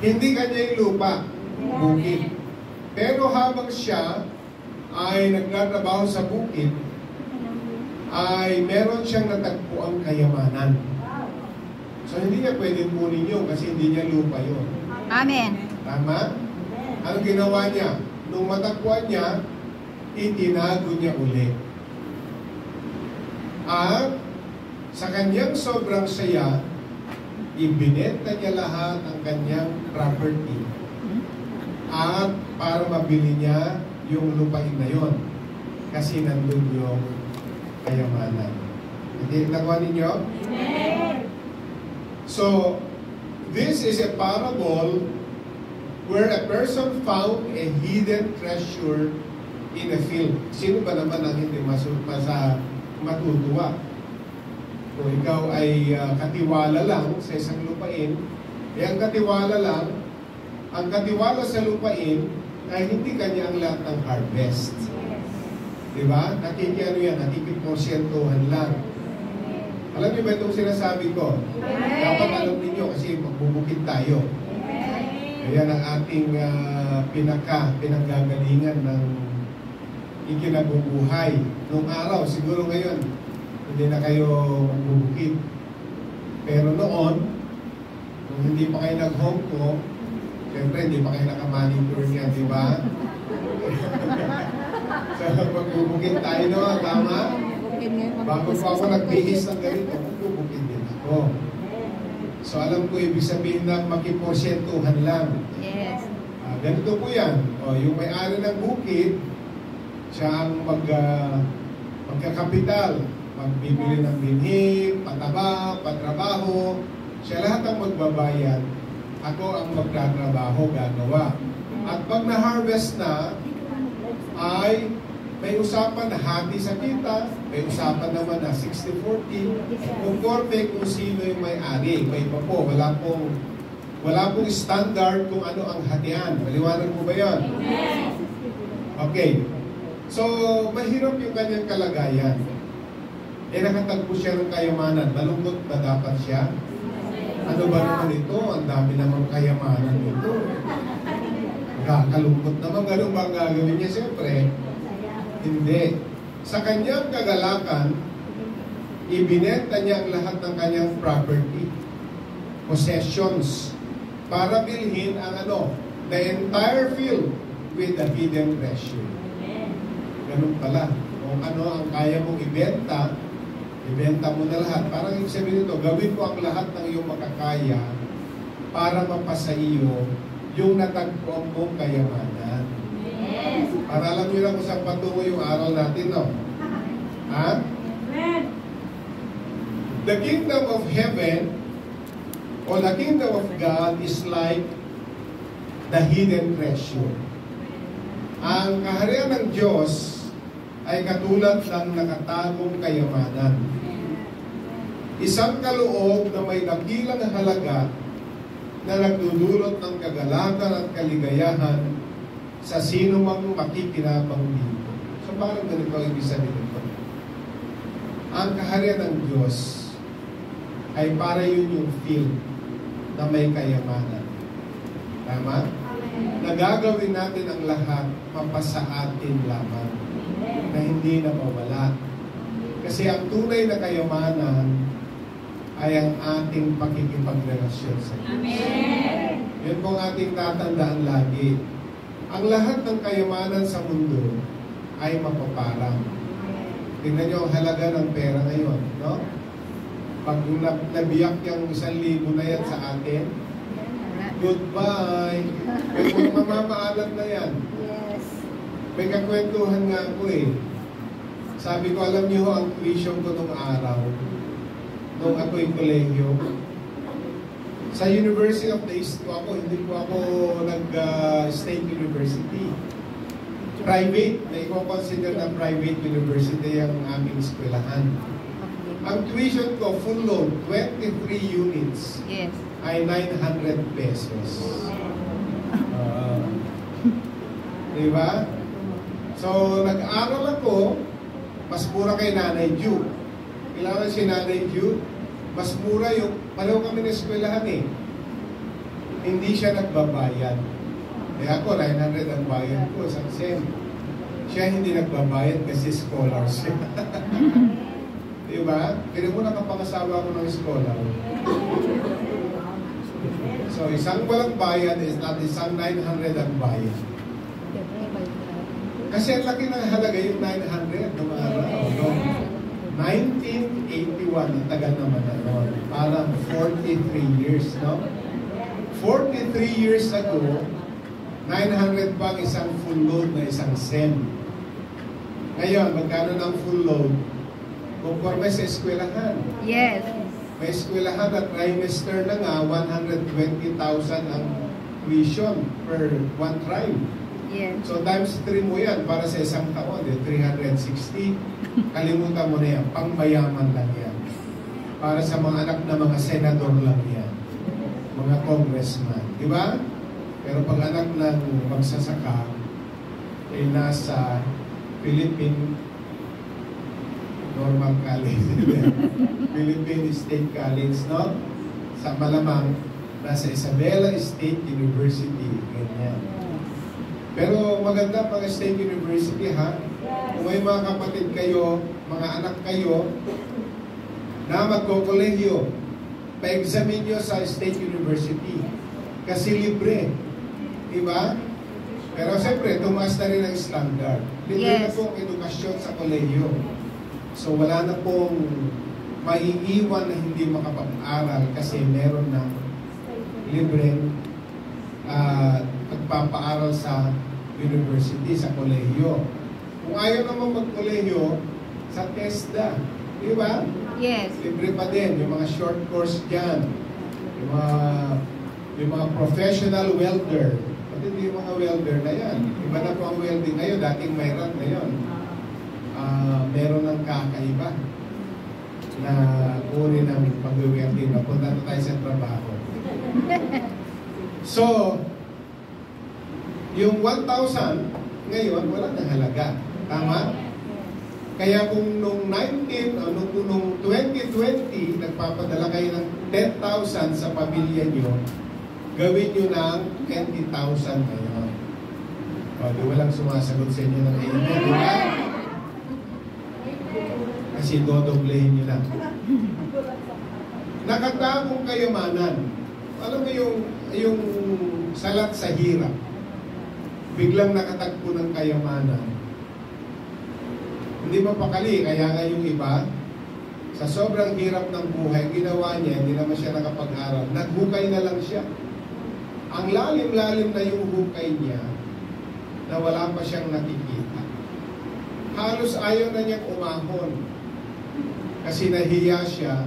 Hindi kanya yung lupa, bukid. Pero habang siya ay nagtatrabaho sa bukid, ay meron siyang natagpuang kayamanan. So hindi niya pwedeng kunin yun kasi hindi niya lupa yun. Amen. Tama? Ang ginawa niya, nung matagpuan niya, itinago niya ulit. At sa kanyang sobrang saya, ibinenta niya lahat ang kanyang property. At para mabili niya yung lupain na yon. Kasi nandun yung kayamanan. Hindi nakuha ninyo? Amen. So, this is a parable where a person found a hidden treasure in a field. Sino ba naman ang hindi matutuwa? Kung ikaw ay katiwala lang sa isang lupain, ang katiwala sa lupain ay hindi kanya ang lahat ng harvest. Diba? Nakikiporsentuhan lang. Alam niyo ba itong sinasabi ko? Dapat alam niyo kasi magbubukid tayo. Kaya ang ating pinanggagalingan ng ikinabubuhay nung araw. Siguro ngayon, hindi na kayo magbubukid. Pero noon, kung hindi pa kayo nag-home ko, siyempre hindi pa kayo naka-manicure niya, di ba? So, magbubukid tayo no, tama? Bago pa ako nagbihis ng ganito, magbubukid din ako. So, alam ko, ibig sabihin na makiporsentuhan lang. Yes. Ganito po yan. Yung may-ari ng bukid, siya ang magkakapital. Magbibili ng binhi, pataba, patrabaho. Siya lahat ang magbabayad. Ako ang magtatrabaho, gagawa. At pag na-harvest na, ay may usapan na hati sa kita, may usapan naman na 60-40, conforme kung sino yung may-ari. May iba po, wala pong standard kung ano ang hatian. Maliwanag mo ba yun? Okay. So, mahirap yung kanyang kalagayan. Nakatagpo siya ng kayamanan. Malungkot ba dapat siya? Ano ba naman ito? Ang dami namang kayamanan nito. Kalungkot naman. Ganun ba ang gagawin niya? Siyempre, hindi. Sa kanyang kagalakan, ibinenta niya ang lahat ng kanyang property, possessions, para bilhin ang the entire field with the hidden treasure. Ganun pala. Kung ano ang kaya mong ibenta mo na lahat. Parang ibig sabihin nito, gawin mo ang lahat ng iyong makakaya para mapasa iyo yung natagpuan mong kayamanan. Yes. Para alam nyo lang kung saan patungo yung aral natin, no? Ha? The kingdom of heaven or the kingdom of God is like the hidden treasure. Ang kaharian ng Diyos ay katulad ng nakatagong kayamanan. Isang kaloob na may dakilang halaga na nagdudulot ng kagalakan at kaligayahan sa sino mang makikinabang dito. So parang ganito ang ibig sabihin nito. Ang kaharian ng Diyos ay para yun yung field na may kayamanan. Tama? Nagagawin natin ang lahat mapasa atin lamang na hindi na mawala. Kasi ang tunay na kayamanan ay ang ating pakikipagrelasyon sa Diyos. Amen. Yun po ang ating tatandaan lagi. Ang lahat ng kayamanan sa mundo ay mapaparang. Tingnan nyo ang halaga ng pera ngayon, no? Pag nabiyak yung 1,000 na yan sa atin, goodbye. May mamamaalam na yan. Yes. May kakwentuhan nga ako eh. Sabi ko, alam niyo ang tuition ko nung araw, nung ako'y kolehiyo. Sa University of the East ko ako, hindi ko ako nag-state university. Private, na i-consider na private university ang aming eskwelahan. Ang tuition ko, full load, 23 units. Yes. Ay 900 pesos. Diba? So, nag-aral ako, mas mura kay Nanay Ju. Kailangan si Nanay Ju, mas mura yung, pareho kami na eskwelahan eh. hindi siya nagbabayad. Kaya ako, 900 ang bayad ko, isang sem. Siya hindi nagbabayad kasi scholar siya. Diba? Pero mo nakapangasawa ko ng scholar. So, isang walang bayad is not isang 900 ang bayad. Kasi ang laki ng halaga yung 900 noong araw. No? 1981, ang tagal naman na noon. Parang 43 years, no? 43 years ago, 900 pa ang isang full load na isang sem. Ngayon, magkano ng full load? Conforme sa eskwelahan. Yes. May eskwelahan at trimester na nga, 120,000 ang tuition per one trim. Yes. So times 3 mo yan para sa isang taon, 360. Kalimutan mo na yan, pangmayaman lang yan. Para sa mga anak na mga senador lang yan. Mga congressman. Di ba? Pero pag anak ng magsasaka, ay nasa Philippine Normal College. Philippine State College, no? Sa malamang, nasa Isabela State University. Ganyan. Pero maganda mga State University, ha? Kung may mga kapatid kayo, mga anak kayo, na magkokolehyo, pa-examine nyo sa State University. Kasi libre. Diba? Pero siyempre, tumaas na rin ang standard. Libre na pong edukasyon sa kolehyo. So wala na pong maiiwan na hindi makapag-aral kasi meron na libreng pagpapaaral sa university, sa kolehyo. Kung ayaw naman mag-kolehyo, sa TESDA. Di ba? Yes. Libre pa din. Yung mga short course dyan. Yung mga professional welder. Pati hindi yung mga welder na yan. Iba na po ang welding ngayon. Dating mayroon ngayon. Meron ng kakaiba na uri ng pag-welding. Napunta na tayo sa trabaho. So, yung 1,000 ngayon, wala nang halaga. Tama? Kaya kung nung 2020, nagpapadala kayo ng 10,000 sa pamilya nyo, gawin nyo ng 20,000 ngayon. O, di walang sumasagot sa inyo ng amen, di ba? Kasi dodoblehin nyo lang. Nakatagong kayamanan. Alam mo yung salat sa hirap. Biglang nakatagpo ng kayamanan. Hindi mapakali, kaya nga yung iba, sa sobrang hirap ng buhay, ginawa niya, hindi naman siya nakapag-aral. Naghukay na lang siya. Ang lalim-lalim na yung hukay niya, na wala pa siyang nakikita. Halos ayaw na niyang umahon. Kasi nahiya siya,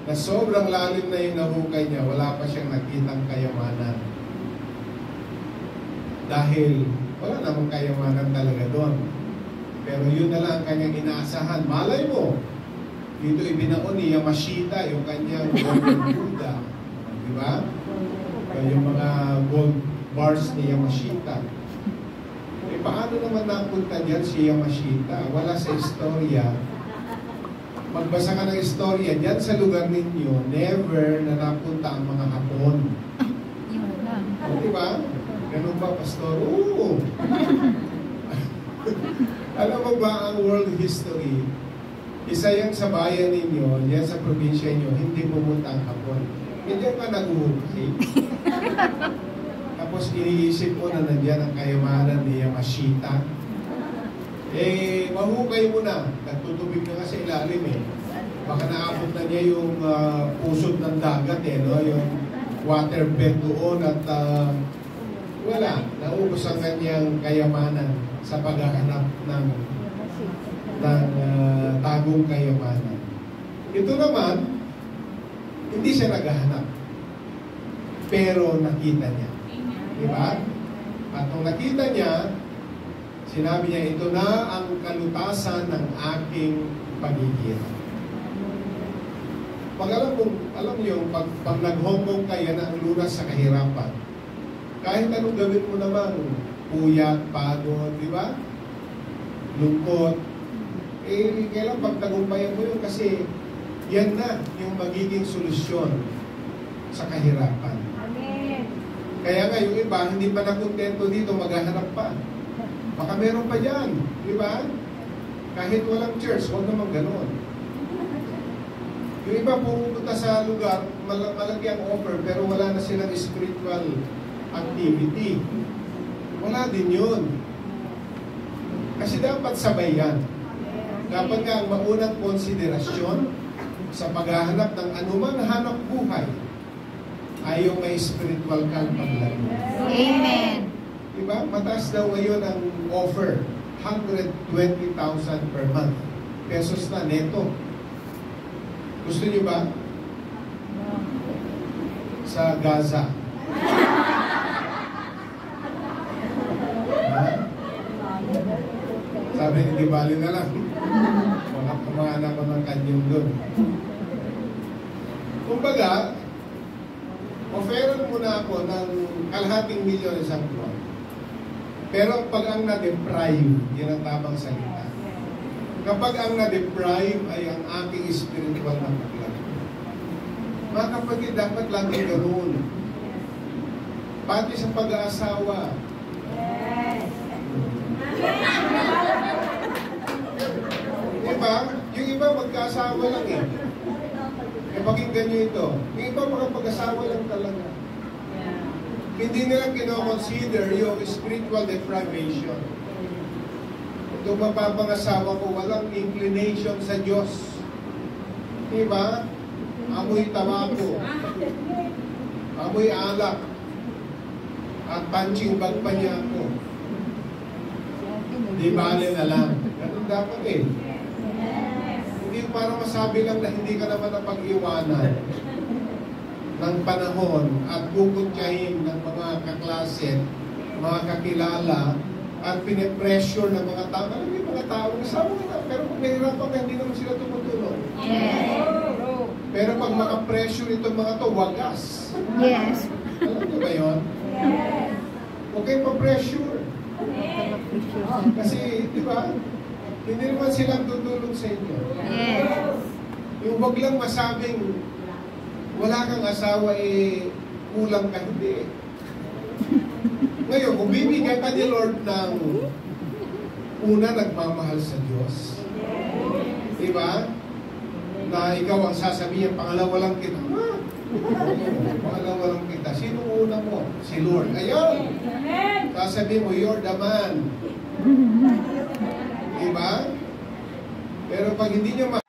na sobrang lalim na yung nahukay niya, wala pa siyang nakitang kayamanan. Dahil wala namang kayamanan talaga doon. Pero yun na lang ang kanyang inaasahan. Malay mo, dito ibinaon ni Yamashita, yung kanyang golden Buddha. Di ba? Yung mga gold bars ni Yamashita. Eh, paano naman napunta dyan si Yamashita? Wala sa istorya. Magbasa ka ng istorya, dyan sa lugar ninyo, never na napunta ang mga Hapon. O, di ba? Ganun ba, Pastor? Oo! Alam mo ba ang world history? Isa yan sa bayan ninyo, yan sa probinsya nyo, hindi pumunta ang Hapon. Hindi ka nag-uhukay. Tapos iniisip mo na nandiyan ang kayamanan ni Yamashita. Eh, mahukay mo na. Nagtutubig na nga sa ilalim eh. Baka naabot na niya yung pusod ng dagat eh, no? Yung waterbed doon at wala. Naubos ang kanyang kayamanan sa paghahanap ng tagong kayamanan. Ito naman, hindi siya naghahanap. Pero nakita niya. Diba? At nung nakita niya, sinabi niya, ito na ang kalutasan ng aking pagiging. Pag alam niyo, pag nag-Hong Kong kayo na ang lunas sa kahirapan, kahit anong gawin mo naman, puyat, pagod, di ba? Lungkot. Eh, kailan pagtagumpayan mo yun kasi yan na yung magiging solusyon sa kahirapan. Amen. Kaya nga yung iba, hindi pa nakontento dito, maghahanap pa. Baka meron pa dyan, di ba? Kahit walang church, huwag naman gano'n. Yung iba pupunta sa lugar, malaki ang offer, pero wala na silang spiritual activity. Wala din yun. Kasi dapat sabay yan. Dapat nga ang maunang konsiderasyon sa paghahanap ng anumang hanap buhay ay yung may spiritual ka paglago. Amen. Diba? Mataas daw ngayon ang offer. 120,000 per month. Pesos na neto. Gusto niyo ba? Sa Gaza. Sabi ni Dibali na lang. Mga anak ko ng kanyang doon. Kumbaga, offeran muna ako ng kalahating milyon isang buwan. Pero pag ang na-deprive, yun ang tamang salita. Kapag ang na-deprive ay ang aking spiritual na paglago. Mga kapatid, dapat lagi ganoon. Pati sa pag-aasawa. Diba? Yung iba magkaasawa lang eh. Pakinggan nyo ito. Yung iba makapag-asawa lang talaga. Hindi nila kino-consider yung spiritual deprivation. Itong mapapangasawa ko, walang inclination sa Diyos. Diba? Amoy tabako. Amoy alak. At punching bag pa niya ako. Di bale na lang. Ganun dapat eh. Hindi para masabi lang na hindi ka naman napag-iwanan ng panahon at kukuntyahin ng mga kaklase, mga kakilala, at pinipressure ng mga tao. Alam mo yung mga tao, nasabi nila, pero kung nahirapan ka, hindi naman sila tumutulong. Yes. Pero pag makapressure itong mga to, wagas. Yes. Alam niyo ba yun? Huwag kayong pa-pressure. Kasi, di ba, hindi naman silang tutulong sa inyo. Yes. Yung wag lang masabing wala kang asawa, kulang ka, hindi. Ngayon, kung bibigyan ka ni Lord ng una, nagmamahal sa Diyos. Diba? Na ikaw ang sasabihin, pangalawa lang kita. Pangalawa lang kita. Sino una mo? Si Lord. Ayun! Sasabihin mo, you're the man. Diba? Pero pag hindi niya